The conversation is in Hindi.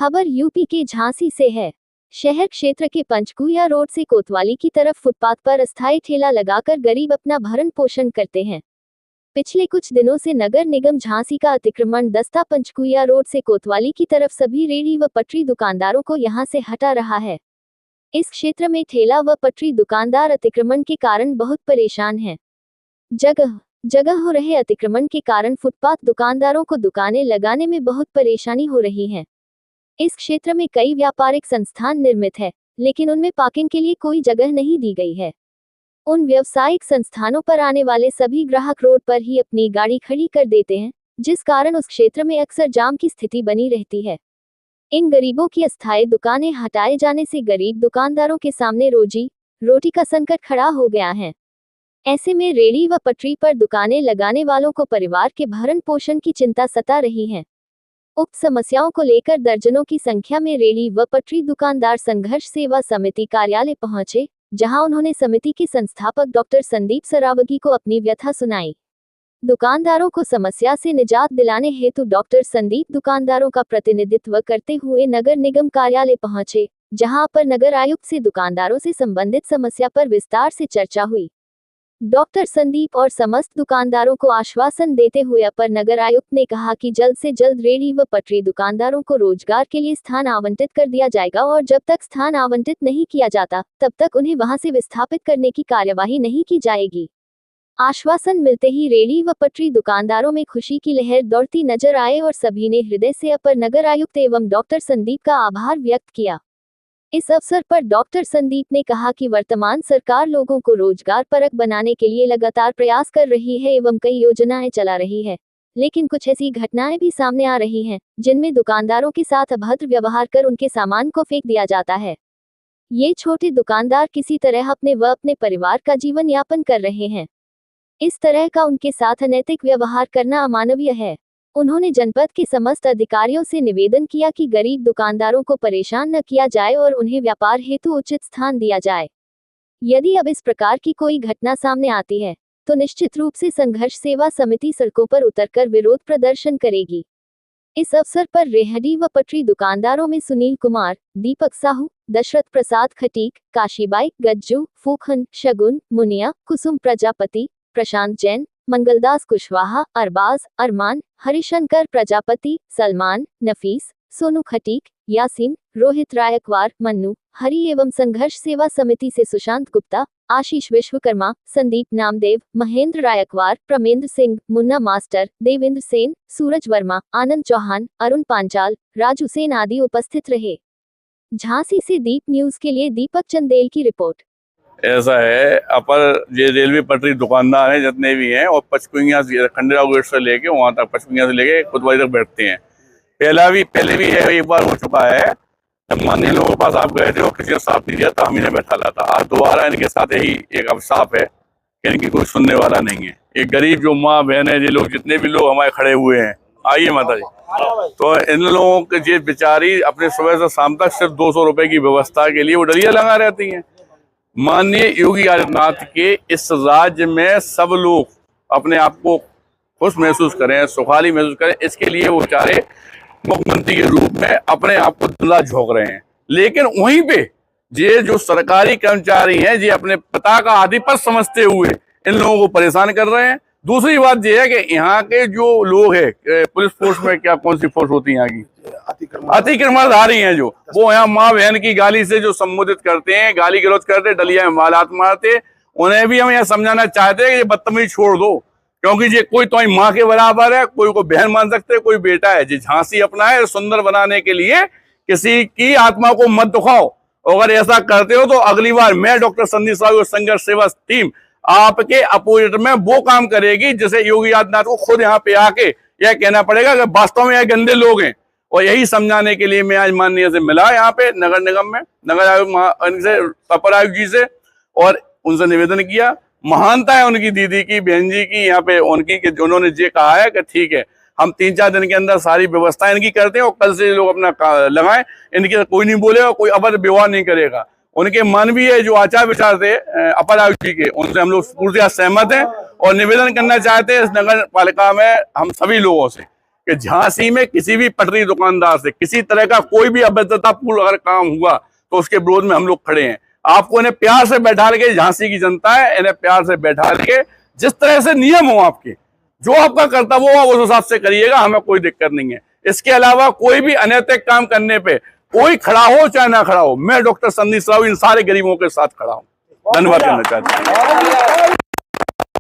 खबर यूपी के झांसी से है। शहर क्षेत्र के पंचकुया रोड से कोतवाली की तरफ फुटपाथ पर अस्थायी ठेला लगाकर गरीब अपना भरण पोषण करते हैं। पिछले कुछ दिनों से नगर निगम झांसी का अतिक्रमण दस्ता पंचकुया रोड से कोतवाली की तरफ सभी रेहड़ी व पटरी दुकानदारों को यहां से हटा रहा है। इस क्षेत्र में ठेला व पटरी दुकानदार अतिक्रमण के कारण बहुत परेशान हैं। जगह जगह हो रहे अतिक्रमण के कारण फुटपाथ दुकानदारों को दुकानें लगाने में बहुत परेशानी हो रही है। इस क्षेत्र में कई व्यापारिक संस्थान निर्मित है, लेकिन उनमें पार्किंग के लिए कोई जगह नहीं दी गई है। उन व्यावसायिक संस्थानों पर आने वाले सभी ग्राहक रोड पर ही अपनी गाड़ी खड़ी कर देते हैं, जिस कारण उस क्षेत्र में अक्सर जाम की स्थिति बनी रहती है। इन गरीबों की अस्थायी दुकानें हटाए जाने से गरीब दुकानदारों के सामने रोजी रोटी का संकट खड़ा हो गया है। ऐसे में रेहड़ी व पटरी पर दुकानें लगाने वालों को परिवार के भरण पोषण की चिंता सता रही है। उक्त समस्याओं को लेकर दर्जनों की संख्या में रेहड़ी व पटरी दुकानदार संघर्ष सेवा समिति कार्यालय पहुंचे, जहां उन्होंने समिति के संस्थापक डॉक्टर संदीप सरावगी को अपनी व्यथा सुनाई। दुकानदारों को समस्या से निजात दिलाने हेतु डॉक्टर संदीप दुकानदारों का प्रतिनिधित्व करते हुए नगर निगम कार्यालय पहुंचे, जहां अपर नगर आयुक्त से दुकानदारों से संबंधित समस्या पर विस्तार से चर्चा हुई। डॉक्टर संदीप और समस्त दुकानदारों को आश्वासन देते हुए अपर नगर आयुक्त ने कहा कि जल्द से जल्द रेहड़ी व पटरी दुकानदारों को रोजगार के लिए स्थान आवंटित कर दिया जाएगा और जब तक स्थान आवंटित नहीं किया जाता, तब तक उन्हें वहां से विस्थापित करने की कार्यवाही नहीं की जाएगी। आश्वासन मिलते ही रेहड़ी व पटरी दुकानदारों में खुशी की लहर दौड़ती नजर आए और सभी ने हृदय से अपर नगर आयुक्त एवं डॉक्टर संदीप का आभार व्यक्त किया। इस अवसर पर डॉक्टर संदीप ने कहा कि वर्तमान सरकार लोगों को रोजगार परक बनाने के लिए लगातार प्रयास कर रही है एवं कई योजनाएं चला रही है, लेकिन कुछ ऐसी घटनाएं भी सामने आ रही हैं, जिनमें दुकानदारों के साथ अभद्र व्यवहार कर उनके सामान को फेंक दिया जाता है। ये छोटे दुकानदार किसी तरह अपने व अपने परिवार का जीवन यापन कर रहे हैं। इस तरह का उनके साथ अनैतिक व्यवहार करना अमानवीय है। उन्होंने जनपद के समस्त अधिकारियों से निवेदन किया कि गरीब दुकानदारों को परेशान न किया जाए और उन्हें व्यापार हेतु उचित स्थान दिया जाए। यदि अब इस प्रकार की कोई घटना सामने आती है, तो निश्चित रूप से संघर्ष सेवा समिति सड़कों पर उतरकर विरोध प्रदर्शन करेगी। इस अवसर पर रेहड़ी व पटरी दुकानदारों में सुनील कुमार, दीपक साहू, दशरथ प्रसाद खटीक, काशीबाई, गज्जू, फूखन, शगुन, मुनिया, कुसुम प्रजापति, प्रशांत जैन, मंगलदास कुशवाहा, अरबाज, अरमान, हरिशंकर प्रजापति, सलमान, नफीस, सोनू खटीक, यासीन, रोहित रायकवार, मन्नू, हरि एवं संघर्ष सेवा समिति से सुशांत गुप्ता, आशीष विश्वकर्मा, संदीप नामदेव, महेंद्र रायकवार, प्रमेंद्र सिंह, मुन्ना मास्टर, देवेंद्र सेन, सूरज वर्मा, आनंद चौहान, अरुण पांचाल, राजू सेन आदि उपस्थित रहे। झांसी से दीप न्यूज के लिए दीपक चंदेल की रिपोर्ट। ऐसा है, अपर ये रेलवे पटरी दुकानदार हैं जितने भी हैं, और पचकुइयाँ खंडेराव गेट से लेके वहाँ तक, पचकुइयाँ से लेके कोतवाली तक बैठते हैं। पहले भी एक बार हो चुका है, जब माननीय लोगों के पास आप गए थे और किसी ने साफ नहीं दिया तो हम इन्हें बैठा लाता। आज दोबारा इनके साथ यही एक अब साफ है कि इनकी कोई सुनने वाला नहीं है। एक गरीब जो माँ बहन है, ये लोग जितने भी लोग हमारे खड़े हुए हैं, आइए माता जी, तो इन लोगों के ये बेचारी अपने सुबह से शाम तक सिर्फ 200 रुपए की व्यवस्था के लिए वो डलिया लगा रहती हैं। माननीय योगी आदित्यनाथ के इस राज्य में सब लोग अपने आप को खुश महसूस करें, सुखाली महसूस करें, इसके लिए वो बेचारे मुख्यमंत्री के रूप में अपने आप को दुला झोंक रहे हैं। लेकिन वहीं पे ये जो सरकारी कर्मचारी हैं, ये अपने पिता का आधिपत्य समझते हुए इन लोगों को परेशान कर रहे हैं। दूसरी बात यह है कि यहाँ के जो लोग हैं, पुलिस फोर्स में क्या कौन सी फोर्स होती है यहाँ की, अतिक्रमणधारी हैं, जो वो यहाँ माँ बहन की गाली से जो संबोधित करते हैं, गाली गलौज करते, डलिया में मालात मारते, उन्हें भी हम यह समझाना चाहते हैं कि ये बदतमीजी छोड़ दो, क्योंकि ये कोई तो माँ के बराबर है, कोई को बहन मान सकते हैं, कोई बेटा है। जी झांसी अपना है, सुंदर बनाने के लिए किसी की आत्मा को मत दुखाओ। अगर ऐसा करते हो तो अगली बार मैं डॉक्टर संदीप साहू और संघर्ष सेवा टीम आपके अपोजिट में वो काम करेगी जिसे योगी आदित्यनाथ को खुद यहाँ पे आके यह कहना पड़ेगा कि वास्तव में यह गंदे लोग हैं। और यही समझाने के लिए मैं आज माननीय से मिला यहाँ पे नगर निगम में, नगर आयुक्त से, अपर आयुक्त जी से, और उनसे निवेदन किया। महानता है उनकी दीदी की, बहन जी की यहाँ पे उनकी, कि उन्होंने ये कहा है कि ठीक है, हम 3-4 दिन के अंदर सारी व्यवस्था इनकी करते हैं और कल से लोग अपना लगाएं, इनके कोई नहीं बोलेगा, कोई अभद्र व्यवहार नहीं करेगा। उनके मानवीय जो आचार विचार थे अपर आयुक्त जी के, उनसे हम लोग पूरी सहमत हैं और निवेदन करना चाहते हैं इस नगर पालिका में हम सभी लोगों से कि झांसी में किसी भी पटरी दुकानदार से किसी तरह का कोई भी अभद्रतापूर्ण अगर काम हुआ तो उसके विरोध में हम लोग खड़े हैं। आपको इन्हें प्यार से बैठा के, झांसी की जनता है, इन्हें प्यार से बैठा के जिस तरह से नियम हो आपके, जो आपका कर्तव्य हो उस हिसाब से करिएगा, हमें कोई दिक्कत नहीं है। इसके अलावा कोई भी अनैतिक काम करने पे कोई खड़ा हो चाहे ना खड़ा हो, मैं डॉक्टर संदीप राव इन सारे गरीबों के साथ खड़ा हूं। धन्यवाद करना चाहता हूँ।